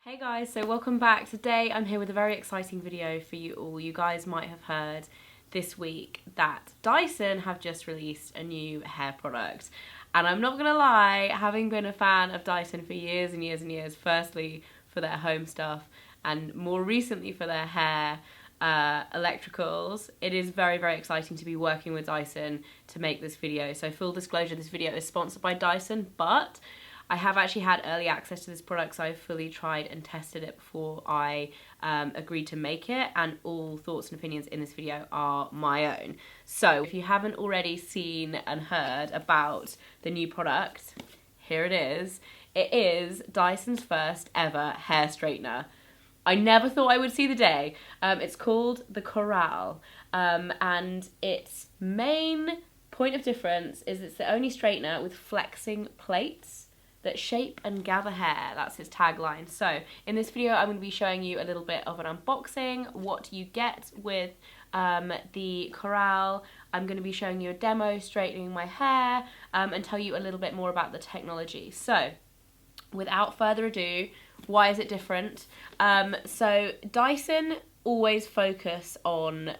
Hey guys, so welcome back. Today I'm here with a very exciting video for you all. You guys might have heard this week that Dyson have just released a new hair product. And I'm not gonna lie, having been a fan of Dyson for years and years and years, firstly for their home stuff and more recently for their hair electricals, it is very, very exciting to be working with Dyson to make this video. So full disclosure, this video is sponsored by Dyson, but I have actually had early access to this product, so I've fully tried and tested it before I agreed to make it, and all thoughts and opinions in this video are my own. So if you haven't already seen and heard about the new product, here it is. It is Dyson's first ever hair straightener. I never thought I would see the day. It's called the CORRALE, and its main point of difference is it's the only straightener with flexing plates that shape and gather hair. That's its tagline. So in this video I'm going to be showing you a little bit of an unboxing, what you get with the CORRALE. I'm going to be showing you a demo straightening my hair and tell you a little bit more about the technology. So without further ado, why is it different? So Dyson always focus on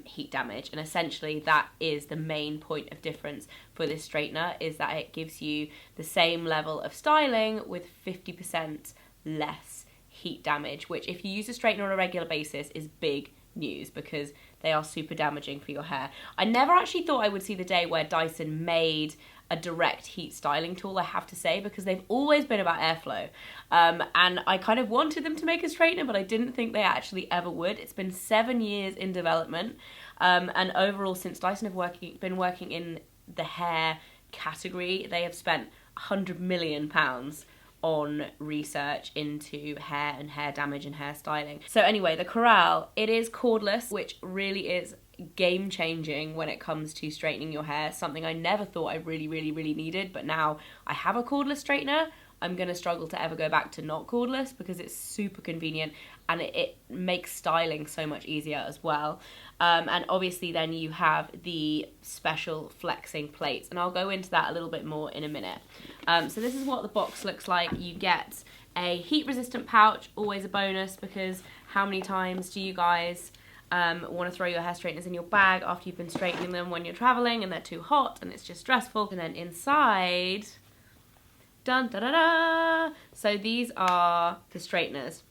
heat damage, and essentially that is the main point of difference for this straightener, is that it gives you the same level of styling with 50% less heat damage, which if you use a straightener on a regular basis is big news because they are super damaging for your hair. I never actually thought I would see the day where Dyson made a direct heat styling tool, I have to say, because they've always been about airflow. And I kind of wanted them to make a straightener, but I didn't think they actually ever would. It's been 7 years in development. And overall, since Dyson have been working in the hair category, they have spent £100 million on research into hair and hair damage and hair styling. So anyway, the CORRALE, it is cordless, which really is game changing when it comes to straightening your hair, something I never thought I really needed, but now I have a cordless straightener. I'm gonna struggle to ever go back to not cordless because it's super convenient and it makes styling so much easier as well. And obviously then you have the special flexing plates, and I'll go into that a little bit more in a minute. So this is what the box looks like. You get a heat resistant pouch, always a bonus, because how many times do you guys want to throw your hair straighteners in your bag after you've been straightening them when you're traveling and they're too hot and it's just stressful? And then inside, dun da da da, so these are the straighteners.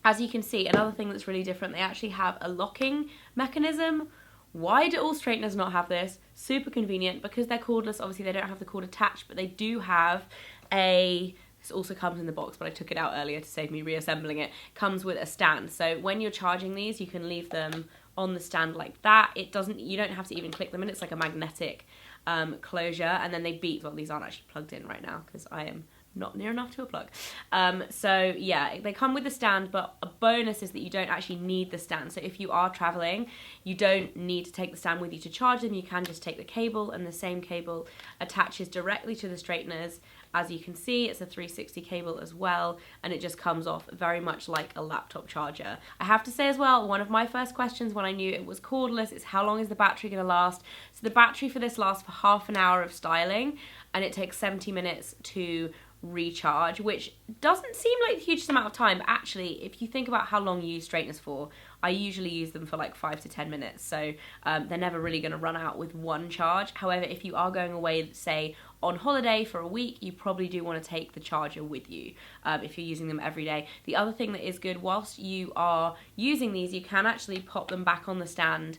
As you can see, another thing that's really different, they actually have a locking mechanism. Why do all straighteners not have this? Super convenient, because they're cordless. Obviously they don't have the cord attached, but they do have this also comes in the box, but I took it out earlier to save me reassembling it. Comes with a stand, so when you're charging these, you can leave them on the stand like that. You don't have to even click them in. It's like a magnetic closure, and then they beep. Well, these aren't actually plugged in right now because I am not near enough to a plug. So yeah, they come with the stand, but a bonus is that you don't actually need the stand. So if you are traveling, you don't need to take the stand with you to charge them. You can just take the cable, and the same cable attaches directly to the straighteners. As you can see, it's a 360 cable as well, and it just comes off very much like a laptop charger. I have to say as well, one of my first questions when I knew it was cordless is how long is the battery going to last? So the battery for this lasts for half an hour of styling, and it takes 70 minutes to recharge, which doesn't seem like the hugest amount of time, but actually if you think about how long you use straighteners for, I usually use them for like 5 to 10 minutes, so they're never really going to run out with one charge. However, if you are going away, say on holiday for a week, you probably do want to take the charger with you if you're using them every day. The other thing that is good, whilst you are using these, you can actually pop them back on the stand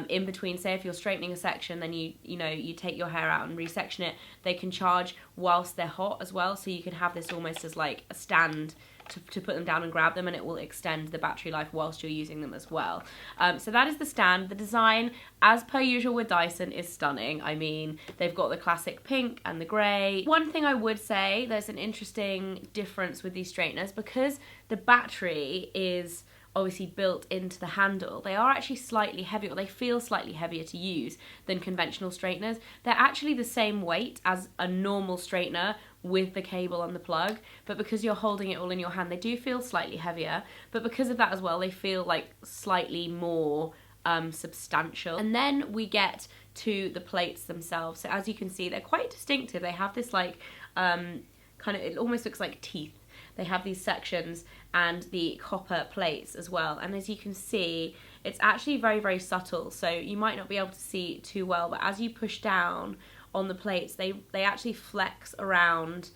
in between. Say if you're straightening a section, then you take your hair out and resection it, they can charge whilst they're hot as well, so you can have this almost as like a stand to put them down and grab them, and it will extend the battery life whilst you're using them as well. So that is the stand. The design, as per usual with Dyson, is stunning. I mean, they've got the classic pink and the grey. One thing I would say, there's an interesting difference with these straighteners, because the battery is obviously built into the handle. They are actually slightly heavier, or they feel slightly heavier to use than conventional straighteners. They're actually the same weight as a normal straightener with the cable and the plug, but because you're holding it all in your hand, they do feel slightly heavier, but because of that as well, they feel like slightly more substantial. And then we get to the plates themselves. So as you can see, they're quite distinctive. They have this like kind of, it almost looks like teeth. they have these sections and the copper plates as well. And as you can see, it's actually very, very subtle. So you might not be able to see too well, but as you push down on the plates, they actually flex around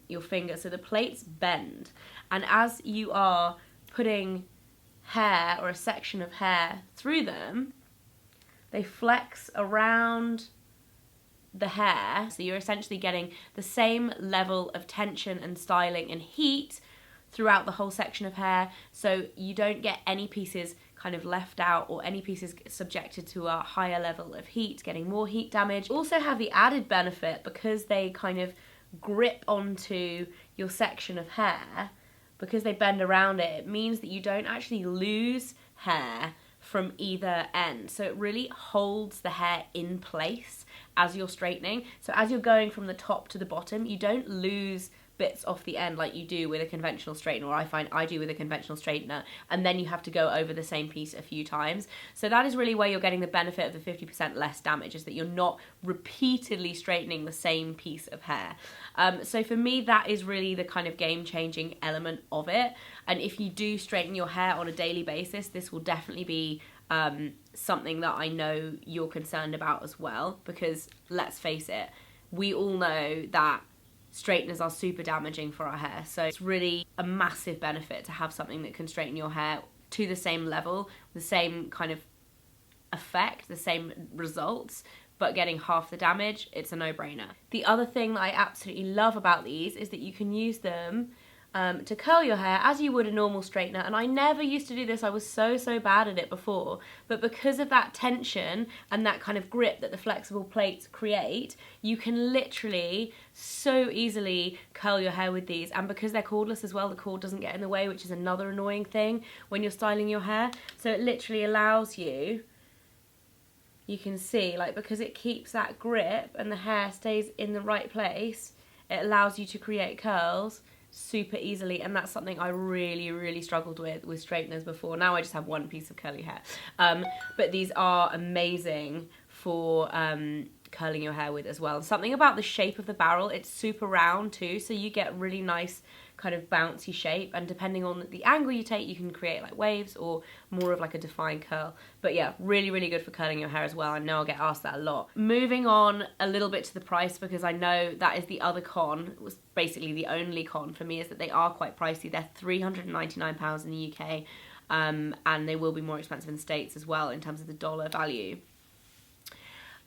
your finger. So the plates bend. And as you are putting hair or a section of hair through them, they flex around the hair. So you're essentially getting the same level of tension and styling and heat throughout the whole section of hair, so you don't get any pieces kind of left out or any pieces subjected to a higher level of heat, getting more heat damage. Also have the added benefit, because they kind of grip onto your section of hair, because they bend around it, it means that you don't actually lose hair from either end. So it really holds the hair in place as you're straightening. So as you're going from the top to the bottom, you don't lose bits off the end like you do with a conventional straightener, or I find I do with a conventional straightener, and then you have to go over the same piece a few times. So that is really where you're getting the benefit of the 50% less damage, is that you're not repeatedly straightening the same piece of hair. So for me, that is really the kind of game-changing element of it. And if you do straighten your hair on a daily basis, this will definitely be something that I know you're concerned about as well, because let's face it, we all know that straighteners are super damaging for our hair. So it's really a massive benefit to have something that can straighten your hair to the same level, the same kind of effect, the same results, but getting half the damage. It's a no-brainer. The other thing that I absolutely love about these is that you can use them to curl your hair as you would a normal straightener. And I never used to do this. I was so bad at it before. But because of that tension and that kind of grip that the flexible plates create, you can literally so easily curl your hair with these. And because they're cordless as well, the cord doesn't get in the way, which is another annoying thing when you're styling your hair. So it literally allows you can see, like, because it keeps that grip and the hair stays in the right place, it allows you to create curls super easily. And that's something I really struggled with straighteners before. Now I just have one piece of curly hair, but these are amazing for curling your hair with as well. Something about the shape of the barrel, it's super round too, so you get really nice kind of bouncy shape, and depending on the angle you take, you can create like waves or more of like a defined curl. But yeah, really good for curling your hair as well. I know I'll get asked that a lot. Moving on a little bit to the price, because I know that is the other con, it was basically the only con for me, is that they are quite pricey. They're £399 in the UK, and they will be more expensive in the States as well in terms of the dollar value.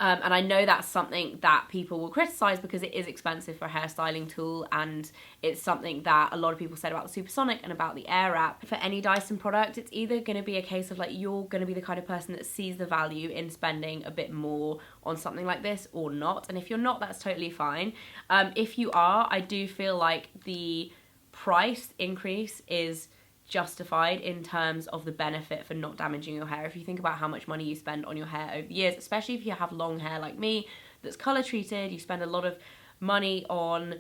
And I know that's something that people will criticise, because it is expensive for a hairstyling tool, and it's something that a lot of people said about the Supersonic and about the Airwrap. For any Dyson product, it's either going to be a case of like you're going to be the kind of person that sees the value in spending a bit more on something like this or not. And if you're not, that's totally fine. If you are, I do feel like the price increase is justified in terms of the benefit for not damaging your hair. If you think about how much money you spend on your hair over the years, especially if you have long hair like me that's colour treated, you spend a lot of money on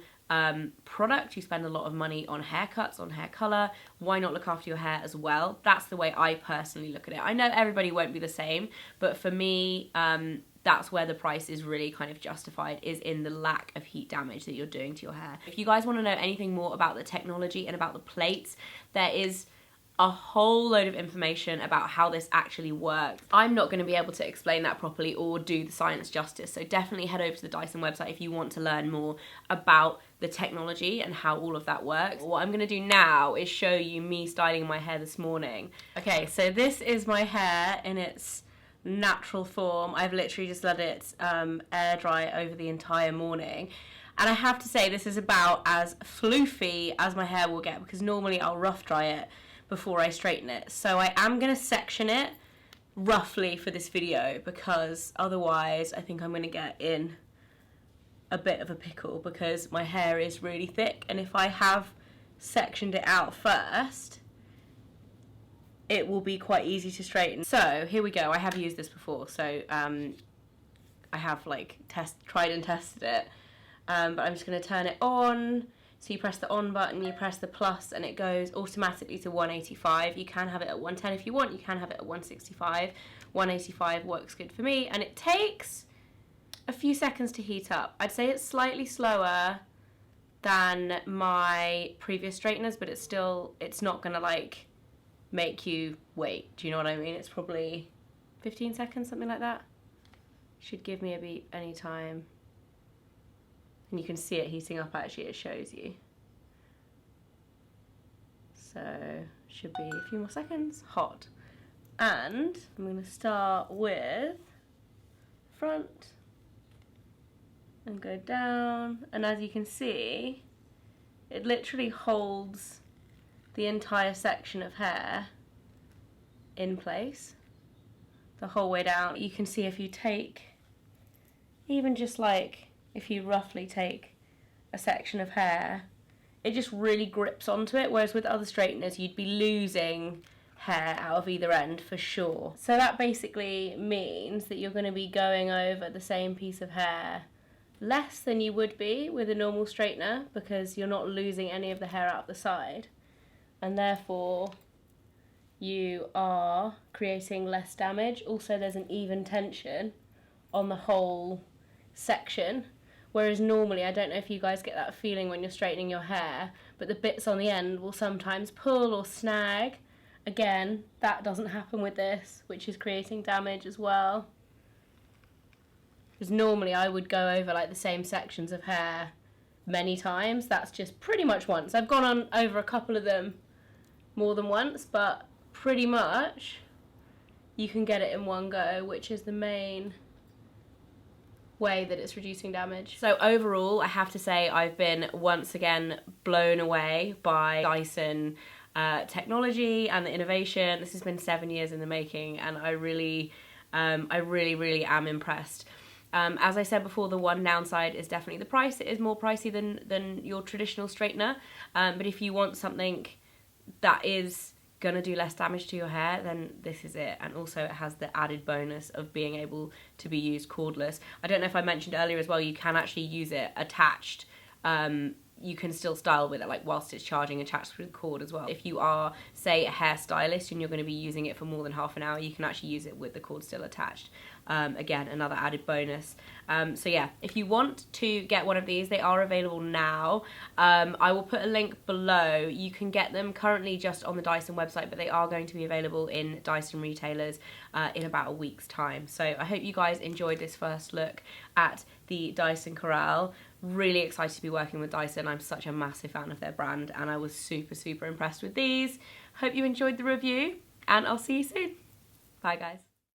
product, you spend a lot of money on haircuts, on hair colour. Why not look after your hair as well? That's the way I personally look at it. I know everybody won't be the same, but for me, that's where the price is really kind of justified, is in the lack of heat damage that you're doing to your hair. If you guys want to know anything more about the technology and about the plates, there is a whole load of information about how this actually works. I'm not going to be able to explain that properly or do the science justice, so definitely head over to the Dyson website if you want to learn more about the technology and how all of that works. What I'm going to do now is show you me styling my hair this morning. Okay, so this is my hair in its natural form. I've literally just let it air dry over the entire morning, and I have to say this is about as floofy as my hair will get, because normally I'll rough dry it before I straighten it. So I am going to section it roughly for this video, because otherwise I think I'm going to get in a bit of a pickle, because my hair is really thick, and if I have sectioned it out first, it will be quite easy to straighten. So here we go. I have used this before, so I have like tried and tested it, but I'm just going to turn it on. So you press the on button, you press the plus, and it goes automatically to 185. You can have it at 110 if you want, you can have it at 165. 185 works good for me, and it takes a few seconds to heat up. I'd say it's slightly slower than my previous straighteners, but it's not gonna like make you wait. Do you know what I mean? It's probably 15 seconds, something like that. Should give me a beep anytime. And you can see it heating up, actually, it shows you. So, should be a few more seconds. Hot. And I'm going to start with front and go down. And as you can see, it literally holds the entire section of hair in place the whole way down. You can see if you take, even just like, if you roughly take a section of hair, it just really grips onto it, whereas with other straighteners you'd be losing hair out of either end for sure. So that basically means that you're going to be going over the same piece of hair less than you would be with a normal straightener, because you're not losing any of the hair out the side, and therefore you are creating less damage. Also, there's an even tension on the whole section, whereas normally, I don't know if you guys get that feeling when you're straightening your hair, but the bits on the end will sometimes pull or snag. Again, that doesn't happen with this, which is creating damage as well. Because normally I would go over like the same sections of hair many times. That's just pretty much once. I've gone on over a couple of them more than once, but pretty much you can get it in one go, which is the main way that it's reducing damage. So overall, I have to say I've been once again blown away by DYSON technology and the innovation. This has been 7 years in the making, and I really am impressed. As I said before, the one downside is definitely the price. It is more pricey than your traditional straightener, but if you want something that is gonna do less damage to your hair, then this is it. And also it has the added bonus of being able to be used cordless. I don't know if I mentioned earlier as well, you can actually use it attached. You can still style with it, like whilst it's charging, attached with a cord as well. If you are, say, a hairstylist and you're going to be using it for more than half an hour, you can actually use it with the cord still attached. Again, another added bonus. So yeah, if you want to get one of these, they are available now. I will put a link below. You can get them currently just on the DYSON website, but they are going to be available in DYSON retailers in about a week's time. So I hope you guys enjoyed this first look at the DYSON CORRALE. Really excited to be working with DYSON. I'm such a massive fan of their brand, and I was super impressed with these. Hope you enjoyed the review, and I'll see you soon. Bye guys.